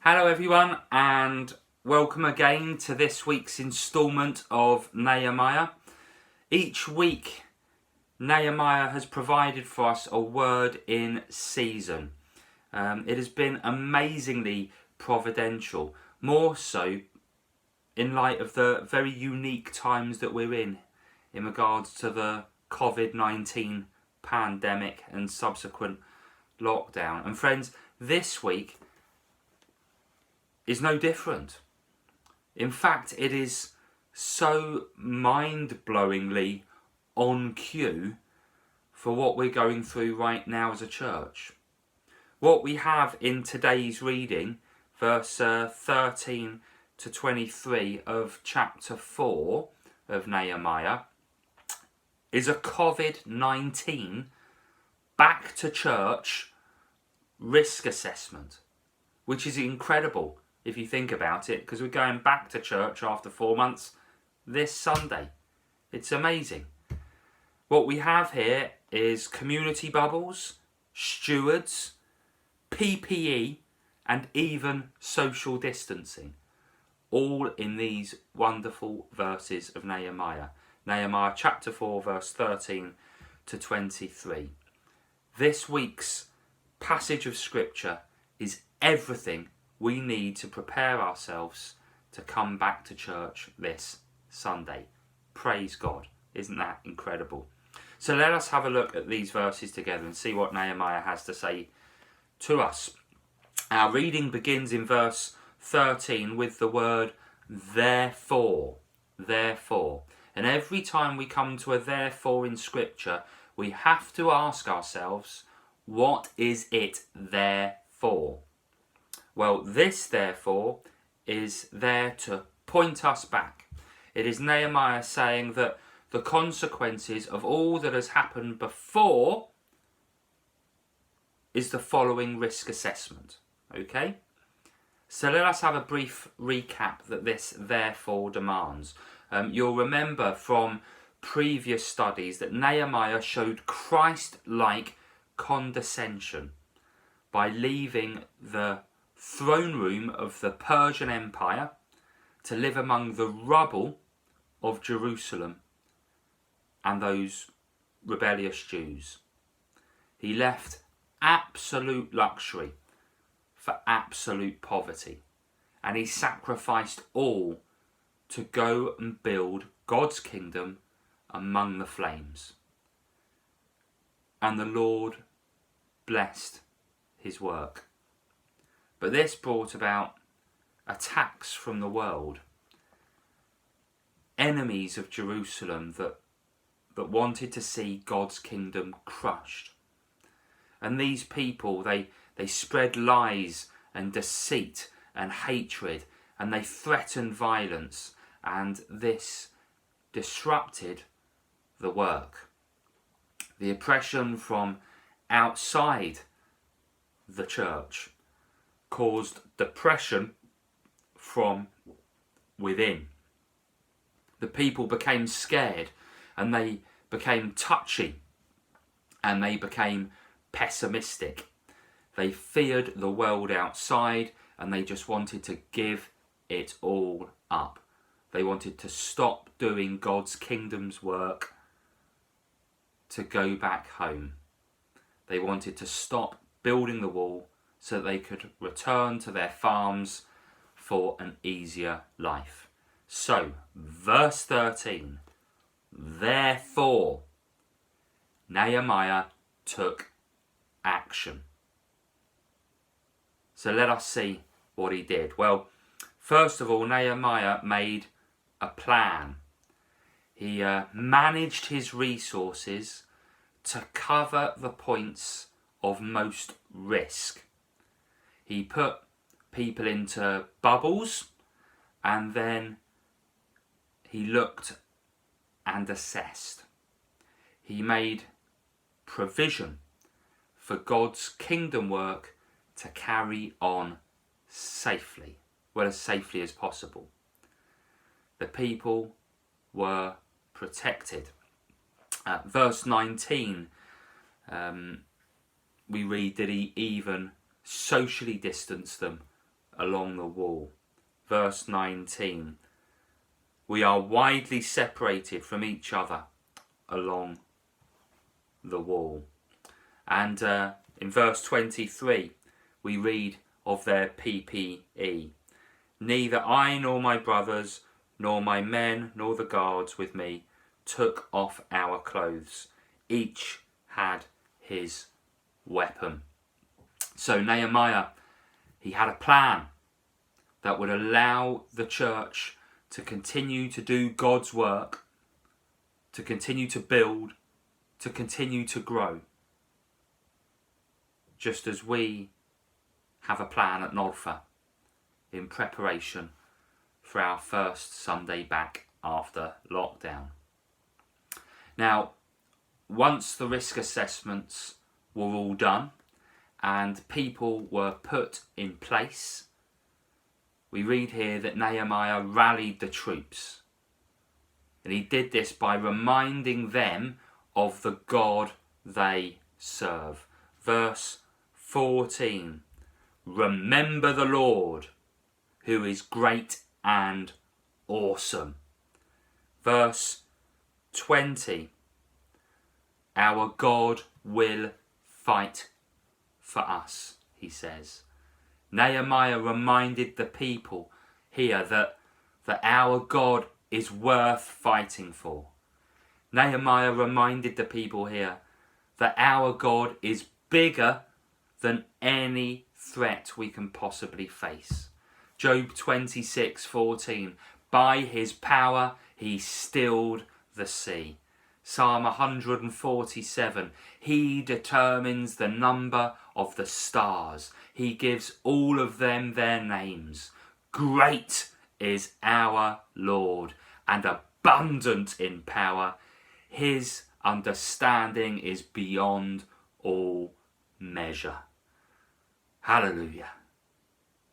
Hello everyone, and welcome again to this week's instalment of Nehemiah. Each week Nehemiah has provided for us a word in season. It has been amazingly providential, more so in light of the very unique times that we're in regards to the COVID-19 pandemic and subsequent lockdown. And friends, this week is no different. In fact, it is so mind-blowingly on cue for what we're going through right now as a church. What we have in today's reading, verse 13 to 23 of chapter 4 of Nehemiah, is a COVID-19 back to church risk assessment, which is incredible if you think about it, because we're going back to church after 4 months this Sunday. It's amazing. What we have here is community bubbles, stewards, PPE, and even social distancing, all in these wonderful verses of Nehemiah. Nehemiah chapter 4 verse 13 to 23. This week's passage of scripture is everything we need to prepare ourselves to come back to church this Sunday. Praise God. Isn't that incredible? So let us have a look at these verses together and see what Nehemiah has to say to us. Our reading begins in verse 13 with the word therefore. Therefore. And every time we come to a therefore in scripture, we have to ask ourselves, what is it there for? Well, this therefore is there to point us back. It is Nehemiah saying that the consequences of all that has happened before is the following risk assessment. Okay? So let us have a brief recap that this therefore demands. You'll remember from previous studies that Nehemiah showed Christ-like condescension by leaving the throne room of the Persian Empire to live among the rubble of Jerusalem and those rebellious Jews. He left absolute luxury for absolute poverty, and he sacrificed all to go and build God's kingdom among the flames. And the Lord blessed his work. But this brought about attacks from the world, enemies of Jerusalem that wanted to see God's kingdom crushed. And these people, they spread lies and deceit and hatred, and they threatened violence, and this disrupted the work. The oppression from outside the church caused depression from within. The people became scared, and they became touchy, and they became pessimistic. They feared the world outside, and they just wanted to give it all up. They wanted to stop doing God's kingdom's work to go back home. They wanted to stop building the wall so that they could return to their farms for an easier life. So, verse 13, therefore, Nehemiah took action. So let us see what he did. Well, first of all, Nehemiah made a plan. He managed his resources to cover the points of most risk. He put people into bubbles, and then he looked and assessed. He made provision for God's kingdom work to carry on safely, well, as safely as possible. The people were protected. Verse 19, we read that he even socially distanced them along the wall. Verse 19. We are widely separated from each other along the wall. And in verse 23, we read of their PPE. Neither I nor my brothers, nor my men, nor the guards with me took off our clothes. Each had his weapon. So Nehemiah, he had a plan that would allow the church to continue to do God's work, to continue to build, to continue to grow. Just as we have a plan at Nolfa in preparation for our first Sunday back after lockdown. Now, once the risk assessments were all done and people were put in place, we read here that Nehemiah rallied the troops. And he did this by reminding them of the God they serve. Verse 14. Remember the Lord, who is great and awesome. Verse 20. Our God will fight for us, he says. Nehemiah reminded the people here that our God is worth fighting for. Nehemiah reminded the people here that our God is bigger than any threat we can possibly face. Job 26:14. By his power he stilled the sea. Psalm 147. He determines the number of the stars. He gives all of them their names. Great is our Lord and abundant in power. His understanding is beyond all measure. Hallelujah.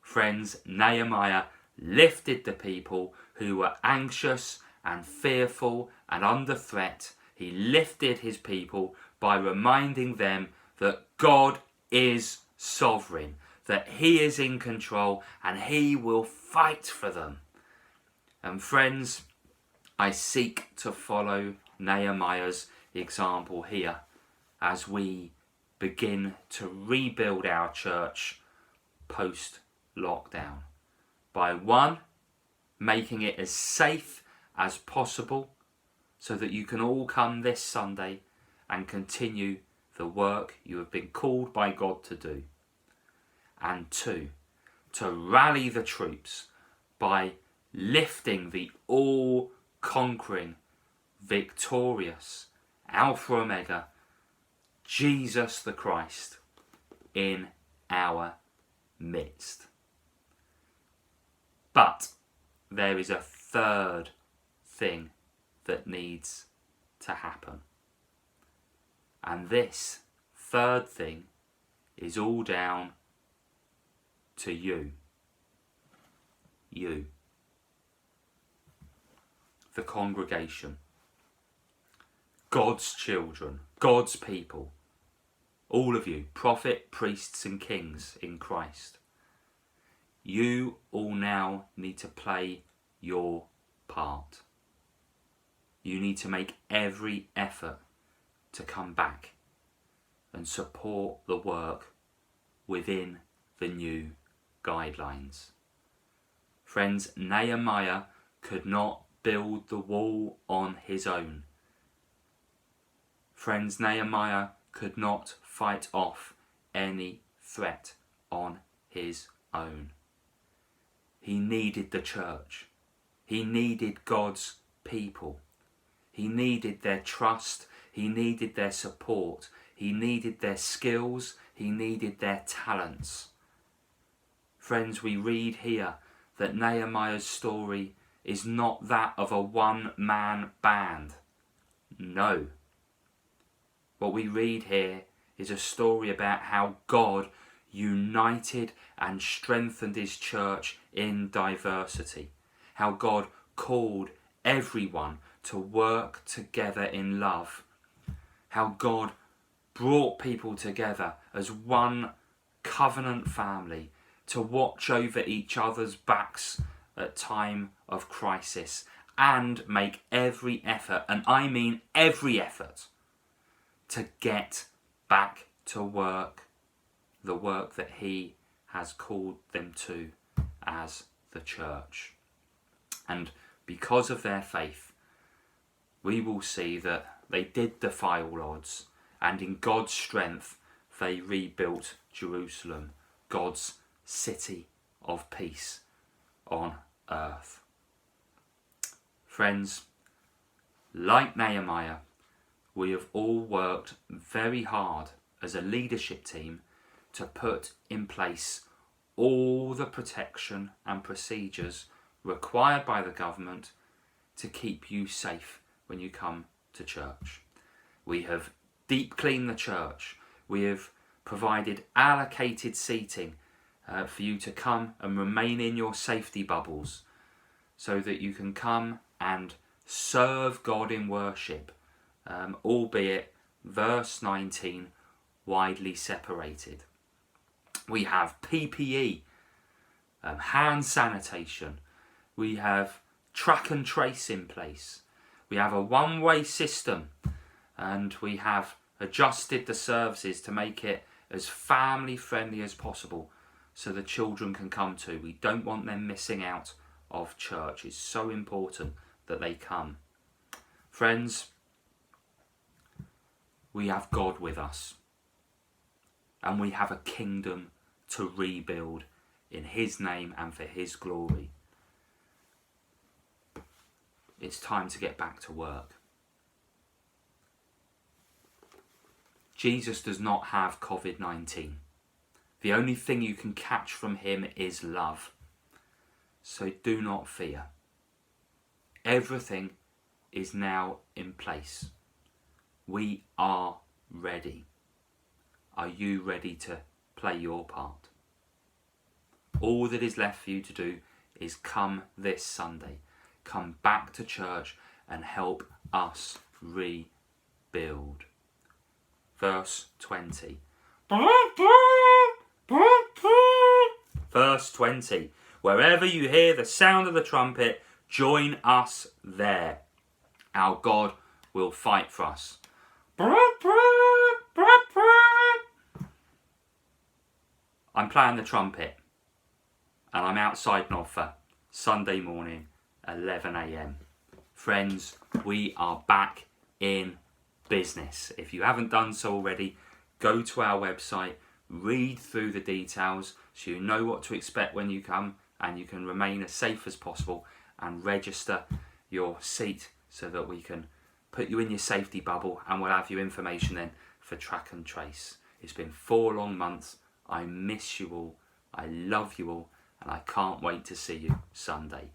Friends, Nehemiah lifted the people who were anxious and fearful and under threat. He lifted his people by reminding them that God is sovereign, that he is in control and he will fight for them. And friends, I seek to follow Nehemiah's example here as we begin to rebuild our church post-lockdown by one, making it as safe as possible so that you can all come this Sunday and continue the work you have been called by God to do. And two, to rally the troops by lifting the all-conquering, victorious, Alpha Omega, Jesus the Christ in our midst. But there is a third thing that needs to happen. And this third thing is all down to you. You. The congregation. God's children. God's people. All of you, prophet, priests and kings in Christ. You all now need to play your part. You need to make every effort to come back and support the work within the new guidelines. Friends, Nehemiah could not build the wall on his own. Friends, Nehemiah could not fight off any threat on his own. He needed the church. He needed God's people. He needed their trust. He needed their support. He needed their skills. He needed their talents. Friends, we read here that Nehemiah's story is not that of a one-man band. No. What we read here is a story about how God united and strengthened his church in diversity. How God called everyone to work together in love. How God brought people together as one covenant family, to watch over each other's backs at time of crisis, and make every effort, and I mean every effort, to get back to work, the work that he has called them to as the church. And because of their faith, we will see that they did defy all odds, and in God's strength they rebuilt Jerusalem, God's city of peace on earth. Friends, like Nehemiah, we have all worked very hard as a leadership team to put in place all the protection and procedures required by the government to keep you safe when you come to church. We have deep cleaned the church. We have provided allocated seating for you to come and remain in your safety bubbles so that you can come and serve God in worship, albeit, verse 19, widely separated. We have PPE, hand sanitation. We have track and trace in place. We have a one-way system, and we have adjusted the services to make it as family friendly as possible so the children can come too. We don't want them missing out of church. It's so important that they come. Friends, we have God with us, and we have a kingdom to rebuild in his name and for his glory. It's time to get back to work. Jesus does not have COVID-19. The only thing you can catch from him is love. So do not fear. Everything is now in place. We are ready. Are you ready to play your part? All that is left for you to do is come this Sunday. Come back to church and help us rebuild. Verse 20. Verse 20. Wherever you hear the sound of the trumpet, join us there. Our God will fight for us. I'm playing the trumpet, and I'm outside Notfer, Sunday morning, 11 a.m. Friends, we are back in business. If you haven't done so already, go to our website, read through the details so you know what to expect when you come, and you can remain as safe as possible, and register your seat so that we can put you in your safety bubble, and we'll have your information then for track and trace. It's been 4 long months. I miss you all. I love you all, and I can't wait to see you Sunday.